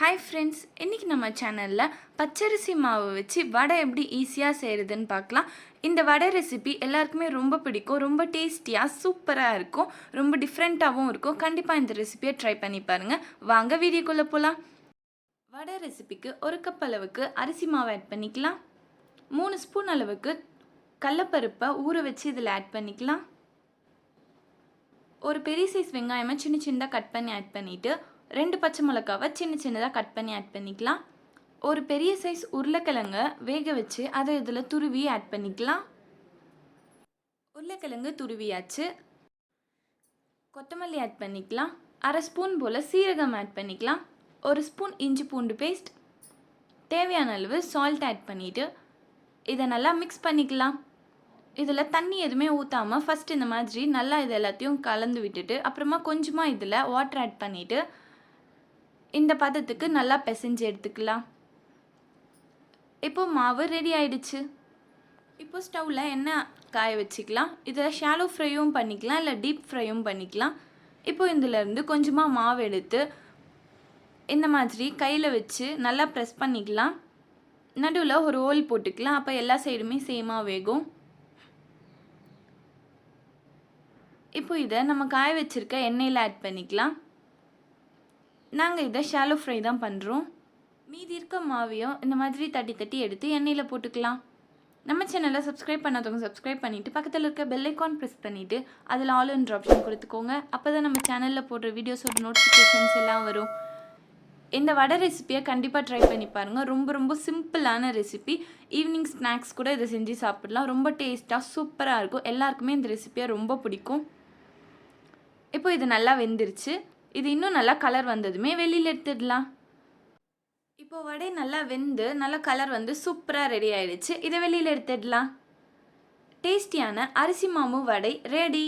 Hi friends, இன்னைக்கு நம்ம சேனல்ல பச்சரிசி மாவு வச்சு வடை எப்படி ஈஸியா செய்யறதுன்னு பார்க்கலாம். இந்த வடை ரெசிபி எல்லாருக்குமே ரொம்ப பிடிக்கும். ரொம்ப டேஸ்டியா சூப்பரா இருக்கும். ரொம்ப டிஃபரண்டாவும் இருக்கும். கண்டிப்பா இந்த ரெசிபியை ட்ரை பண்ணி பாருங்க. வாங்க வீடியோக்குள்ள போலாம். வடை ரெசிபிக்கு 1 கப் அளவுக்கு அரிசி மாவு ஆட் பண்ணிக்கலாம். 3 ஸ்பூன் அளவுக்கு கடலைப்பருப்பை ஊற வச்சு இதில் ஆட் பண்ணிக்கலாம். ஒரு பெரிய சைஸ் வெங்காயமா சின்ன சின்னதாக கட் பண்ணி ஆட் பண்ணிட்டு 2 பச்சை மிளகாவை சின்ன சின்னதாக கட் பண்ணி ஆட் பண்ணிக்கலாம். ஒரு பெரிய சைஸ் உருளைக்கிழங்கை வேக வச்சு அதை இதில் துருவி ஆட் பண்ணிக்கலாம். உருளைக்கிழங்கு துருவியாச்சு. கொத்தமல்லி ஆட் பண்ணிக்கலாம். 1/2 ஸ்பூன் போல் சீரகம் ஆட் பண்ணிக்கலாம். 1 ஸ்பூன் இஞ்சி பூண்டு பேஸ்ட், தேவையான அளவு சால்ட் ஆட் பண்ணிவிட்டு இதை நல்லா மிக்ஸ் பண்ணிக்கலாம். இதில் தண்ணி எதுவுமே ஊற்றாமல் ஃபஸ்ட் இந்த மாதிரி நல்லா இது எல்லாத்தையும் கலந்து விட்டுட்டு அப்புறமா கொஞ்சமாக இதில் வாட்டர் ஆட் பண்ணிவிட்டு இந்த பதத்துக்கு நல்லா பிசைஞ்சு எடுத்துக்கலாம். இப்போது மாவு ரெடி ஆயிடுச்சு. இப்போ ஸ்டவ்வில் எண்ணெய் காய வச்சுக்கலாம். இதில் ஷாலோ ஃப்ரையும் பண்ணிக்கலாம், இல்லை டீப் ஃப்ரையும் பண்ணிக்கலாம். இப்போது இதிலேருந்து கொஞ்சமாக மாவு எடுத்து இந்த மாதிரி கையில் வச்சு நல்லா ப்ரெஸ் பண்ணிக்கலாம். நடுவில் ஒரு ஹோல் போட்டுக்கலாம். அப்போ எல்லா சைடுமே சேமாக வேகும். இப்போ இதை நம்ம காய வச்சுருக்க எண்ணெயில் ஆட் பண்ணிக்கலாம். நாங்கள் இதை ஷாலோ ஃப்ரை தான் பண்ணுறோம். மீதி இருக்க மாவையும் இந்த மாதிரி தட்டி தட்டி எடுத்து எண்ணெயில் போட்டுக்கலாம். நம்ம சேனலை சப்ஸ்கிரைப் பண்ணாதவங்க சப்ஸ்கிரைப் பண்ணிவிட்டு பக்கத்தில் இருக்க பெல் ஐக்கான் ப்ரெஸ் பண்ணிவிட்டு அதில் ஆல்ன்ற ஆப்ஷன் கொடுத்துக்கோங்க. அப்போ தான் நம்ம சேனலில் போடுற வீடியோஸோட நோட்டிஃபிகேஷன்ஸ் எல்லாம் வரும். இந்த வடை ரெசிபியை கண்டிப்பாக ட்ரை பண்ணி பாருங்கள். ரொம்ப ரொம்ப சிம்பிளான ரெசிபி. ஈவினிங் ஸ்நாக்ஸ் கூட இதை செஞ்சு சாப்பிடலாம். ரொம்ப டேஸ்ட்டாக சூப்பராக இருக்கும். எல்லாருக்குமே இந்த ரெசிபியை ரொம்ப பிடிக்கும். இப்போ இது நல்லா வெந்துருச்சு. இது இன்னும் நல்லா கலர் வந்ததுமே வெளியில் எடுத்துடலாம். இப்போ வடை நல்லா வெந்து நல்லா கலர் வந்து சூப்பராக ரெடி ஆயிடுச்சு. இதை வெளியில் எடுத்துடலாம். டேஸ்டியான அரிசி மாவு வடை ரெடி.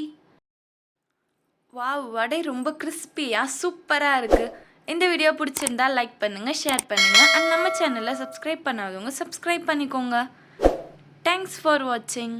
வாவ், வடை ரொம்ப கிறிஸ்பியாக சூப்பராக இருக்குது. இந்த வீடியோ பிடிச்சிருந்தா லைக் பண்ணுங்கள், ஷேர் பண்ணுங்கள். அண்ட் நம்ம சேனலை சப்ஸ்கிரைப் பண்ணாதவங்க சப்ஸ்கிரைப் பண்ணிக்கோங்க. தேங்க்ஸ் ஃபார் வாட்சிங்.